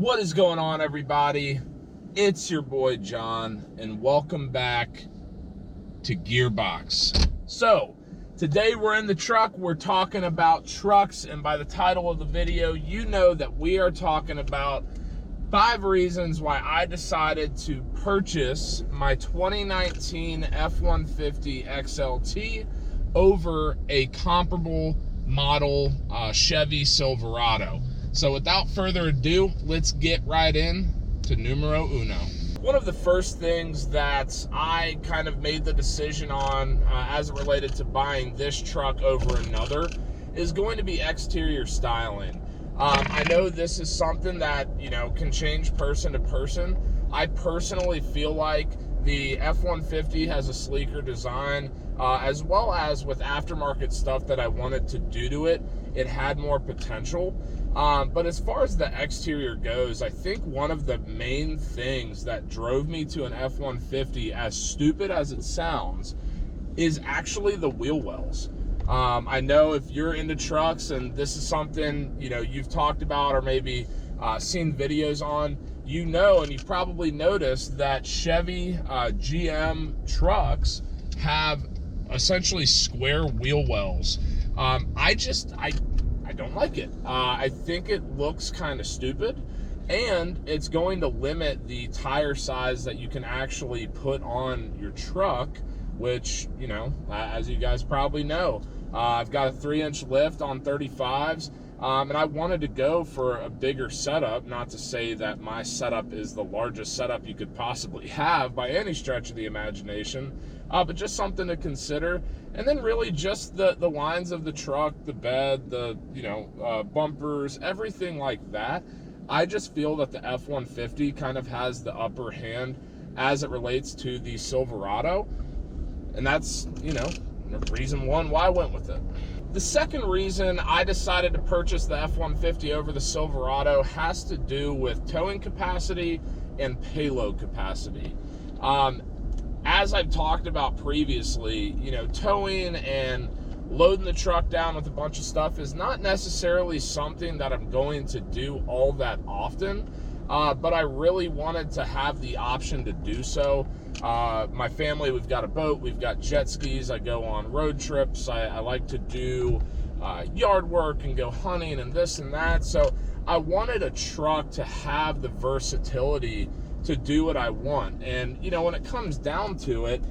What is going on, everybody? It's your boy John, and welcome back to GearBocks. So today we're in the truck. We're talking about trucks, and by the title of the video, you know that we are talking about 5 reasons why I decided to purchase my 2019 F150 XLT over a comparable model Chevy Silverado. So without further ado, let's get right in to numero uno. One of the first things that I kind of made the decision on as it related to buying this truck over another is going to be exterior styling. I know this is something that, can change person to person. I personally feel like the F150 has a sleeker design, as well as with aftermarket stuff that I wanted to do to it, it had more potential. But as far as the exterior goes, I think one of the main things that drove me to an F150, as stupid as it sounds, is actually the wheel wells. I know if you're into trucks and this is something, you've talked about or maybe seen videos on, and you've probably noticed that Chevy GM trucks have essentially square wheel wells. I don't like it. I think it looks kind of stupid, and it's going to limit the tire size that you can actually put on your truck, which, as you guys probably know, I've got a 3-inch lift on 35s, and I wanted to go for a bigger setup. Not to say that my setup is the largest setup you could possibly have by any stretch of the imagination, but just something to consider. And then really just the lines of the truck, the bed, the bumpers, everything like that. I just feel that the F-150 kind of has the upper hand as it relates to the Silverado. And that's, reason one why I went with it. The second reason I decided to purchase the F-150 over the Silverado has to do with towing capacity and payload capacity. As I've talked about previously, towing and loading the truck down with a bunch of stuff is not necessarily something that I'm going to do all that often, but I really wanted to have the option to do so. My family, we've got a boat, we've got jet skis, I go on road trips, I like to do yard work and go hunting and this and that, so I wanted a truck to have the versatility to do what I want. And when it comes down to it,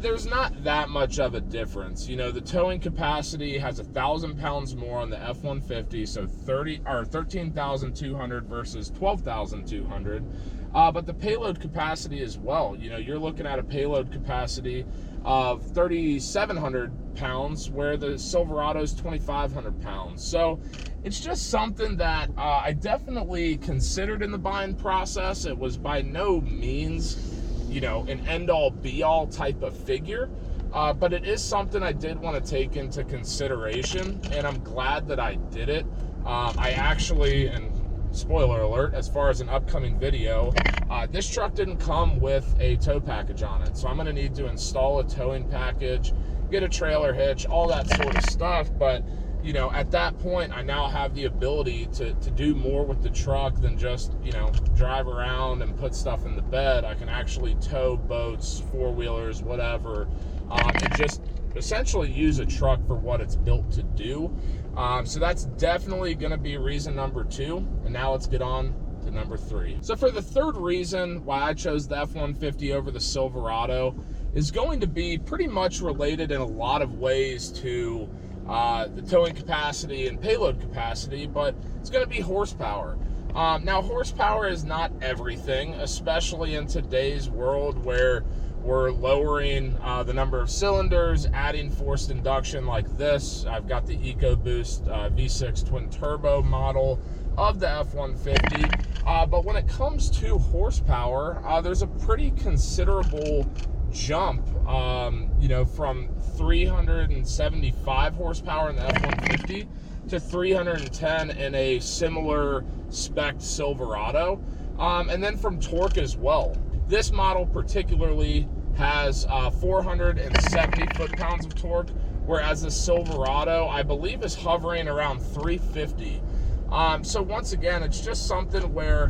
there's not that much of a difference. The towing capacity has 1,000 pounds more on the F-150, so 13,200 versus 12,200. But the payload capacity as well. You're looking at a payload capacity of 3,700 pounds, where the Silverado is 2,500 pounds. So it's just something that I definitely considered in the buying process. It was by no means, an end-all be-all type of figure, but it is something I did want to take into consideration, and I'm glad that I did it. I actually, and spoiler alert, as far as an upcoming video, this truck didn't come with a tow package on it, so I'm going to need to install a towing package, get a trailer hitch, all that sort of stuff. But at that point, I now have the ability to do more with the truck than just, drive around and put stuff in the bed. I can actually tow boats, 4-wheelers, whatever, and just essentially use a truck for what it's built to do. So that's definitely going to be reason number 2. And now let's get on to number 3. So for the third reason why I chose the F-150 over the Silverado is going to be pretty much related in a lot of ways to the towing capacity and payload capacity, but it's going to be horsepower. Now, horsepower is not everything, especially in today's world where we're lowering the number of cylinders, adding forced induction like this. I've got the EcoBoost V6 twin turbo model of the F-150, but when it comes to horsepower, there's a pretty considerable jump, from 375 horsepower in the F-150 to 310 in a similar spec Silverado, and then from torque as well. This model particularly has 470 foot-pounds of torque, whereas the Silverado, I believe, is hovering around 350. So once again, it's just something where,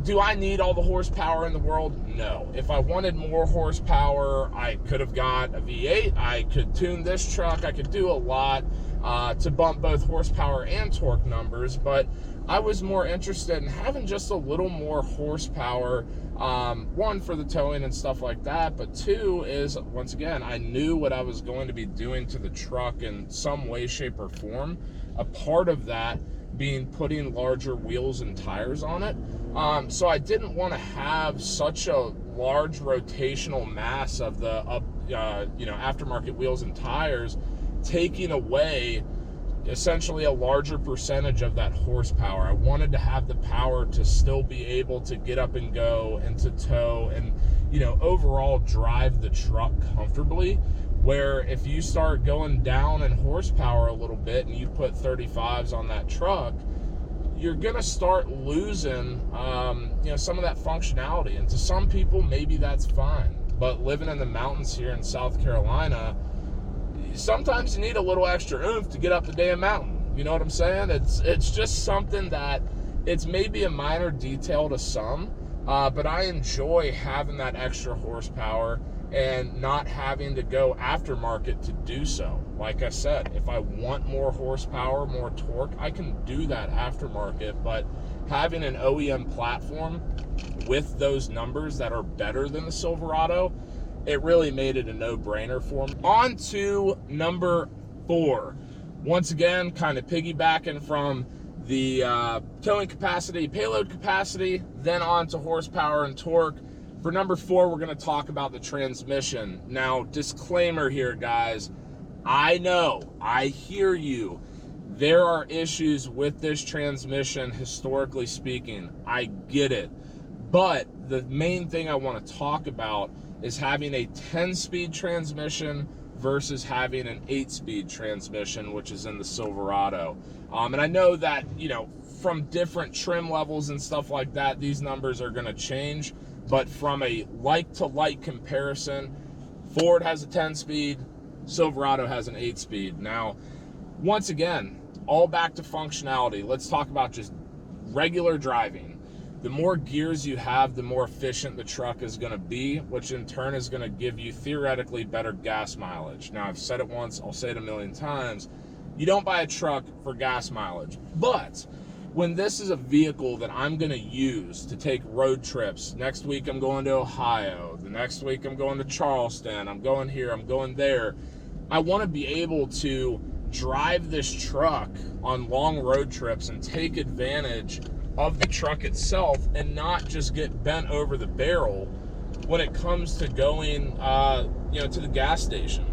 do I need all the horsepower in the world? No. If I wanted more horsepower, I could have got a V8. I could tune this truck. I could do a lot to bump both horsepower and torque numbers, but I was more interested in having just a little more horsepower. One, for the towing and stuff like that, but two is, once again, I knew what I was going to be doing to the truck in some way, shape, or form. A part of that being putting larger wheels and tires on it. So I didn't want to have such a large rotational mass of the aftermarket wheels and tires, taking away essentially a larger percentage of that horsepower. I wanted to have the power to still be able to get up and go and to tow and, overall drive the truck comfortably. Where if you start going down in horsepower a little bit and you put 35s on that truck, you're gonna start losing some of that functionality. And to some people, maybe that's fine, but living in the mountains here in South Carolina, sometimes you need a little extra oomph to get up the damn mountain. You know what I'm saying? It's just something that, it's maybe a minor detail to some, but I enjoy having that extra horsepower and not having to go aftermarket to do so. Like I said, if I want more horsepower, more torque, I can do that aftermarket, but having an OEM platform with those numbers that are better than the Silverado, it really made it a no-brainer for me. On to number 4. Once again, kind of piggybacking from the towing capacity, payload capacity, then on to horsepower and torque. For number 4, we're going to talk about the transmission. Now, disclaimer here, guys. I know, I hear you. There are issues with this transmission, historically speaking. I get it. But the main thing I want to talk about is having a 10-speed transmission versus having an 8-speed transmission, which is in the Silverado. And I know that, from different trim levels and stuff like that, these numbers are going to change. But from a like-to-like comparison, Ford has a 10-speed, Silverado has an 8-speed. Now, once again, all back to functionality. Let's talk about just regular driving. The more gears you have, the more efficient the truck is going to be, which in turn is going to give you theoretically better gas mileage. Now, I've said it once, I'll say it a million times. You don't buy a truck for gas mileage, but when this is a vehicle that I'm going to use to take road trips, next week I'm going to Ohio, the next week I'm going to Charleston, I'm going here, I'm going there, I want to be able to drive this truck on long road trips and take advantage of the truck itself and not just get bent over the barrel when it comes to going to the gas station.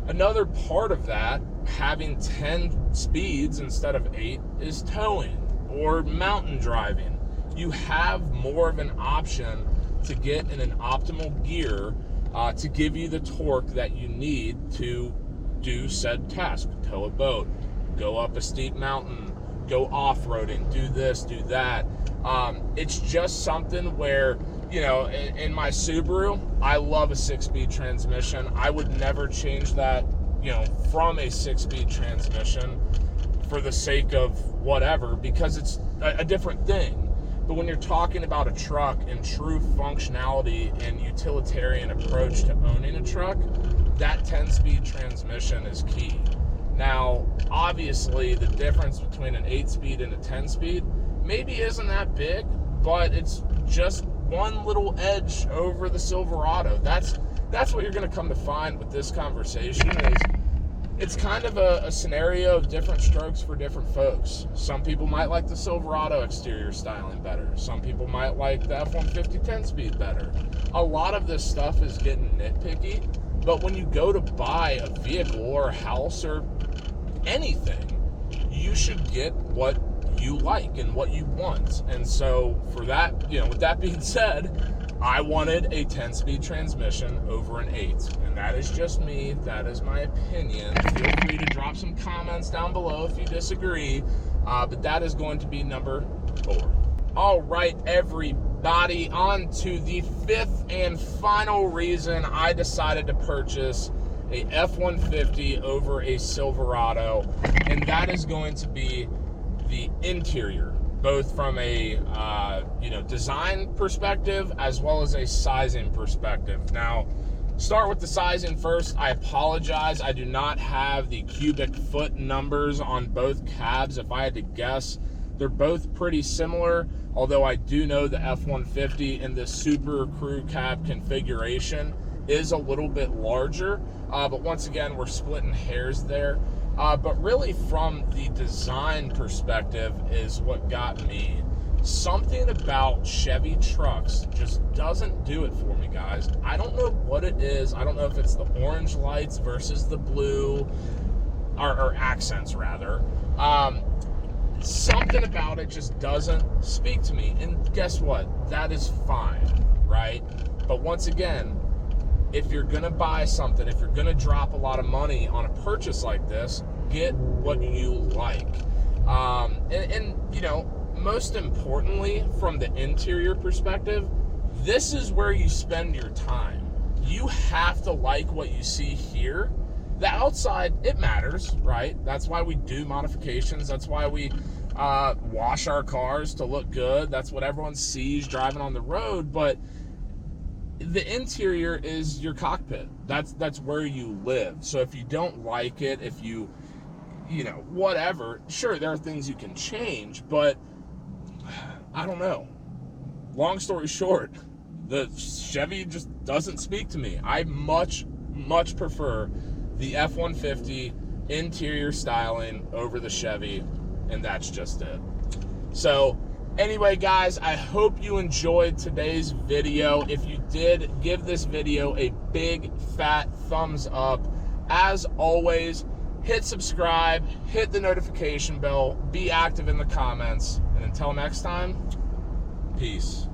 Another part of that, having 10 speeds instead of 8, is towing or mountain driving. You have more of an option to get in an optimal gear to give you the torque that you need to do said task. Tow a boat, go up a steep mountain, go off-roading, do this, do that. It's just something where, in my Subaru, I love a 6-speed transmission. I would never change that, from a 6-speed transmission for the sake of whatever, because it's a different thing. But when you're talking about a truck and true functionality and utilitarian approach to owning a truck, that 10-speed transmission is key. Now, obviously, the difference between an 8-speed and a 10-speed maybe isn't that big, but it's just one little edge over the Silverado. That's what you're going to come to find with this conversation. Is it's kind of a scenario of different strokes for different folks. Some people might like the Silverado exterior styling better. Some people might like the F-150 10-speed better. A lot of this stuff is getting nitpicky, but when you go to buy a vehicle or a house or anything, you should get what you like and what you want. And so for that, with that being said, I wanted a 10-speed transmission over an 8. And that is just me. That is my opinion. Feel free to drop some comments down below if you disagree. But that is going to be number 4. All right, everybody, on to the 5th and final reason I decided to purchase a F-150 over a Silverado. And that is going to be the interior, both from a design perspective as well as a sizing perspective. Now, start with the sizing first. I apologize, I do not have the cubic foot numbers on both cabs. If I had to guess, they're both pretty similar, although I do know the F150 in the Super Crew Cab configuration is a little bit larger, but once again, we're splitting hairs there. But really, from the design perspective is what got me. Something about Chevy trucks just doesn't do it for me, guys. I don't know what it is. I don't know if it's the orange lights versus the blue, or accents rather. Something about it just doesn't speak to me. And guess what? That is fine, right? But once again, if you're gonna buy something, if you're gonna drop a lot of money on a purchase like this, get what you like. And you know, most importantly, from the interior perspective, this is where you spend your time. You have to like what you see here. The outside, it matters, right? That's why we do modifications. That's why we wash our cars to look good. That's what everyone sees driving on the road. But the interior is your cockpit. That's where you live. So if you don't like it, if you know, whatever, sure, there are things you can change, but I don't know. Long story short, the Chevy just doesn't speak to me. I much prefer the F-150 interior styling over the Chevy, and that's just it. So anyway, guys, I hope you enjoyed today's video. If you did, give this video a big fat thumbs up. As always, hit subscribe, hit the notification bell, be active in the comments, and until next time, peace.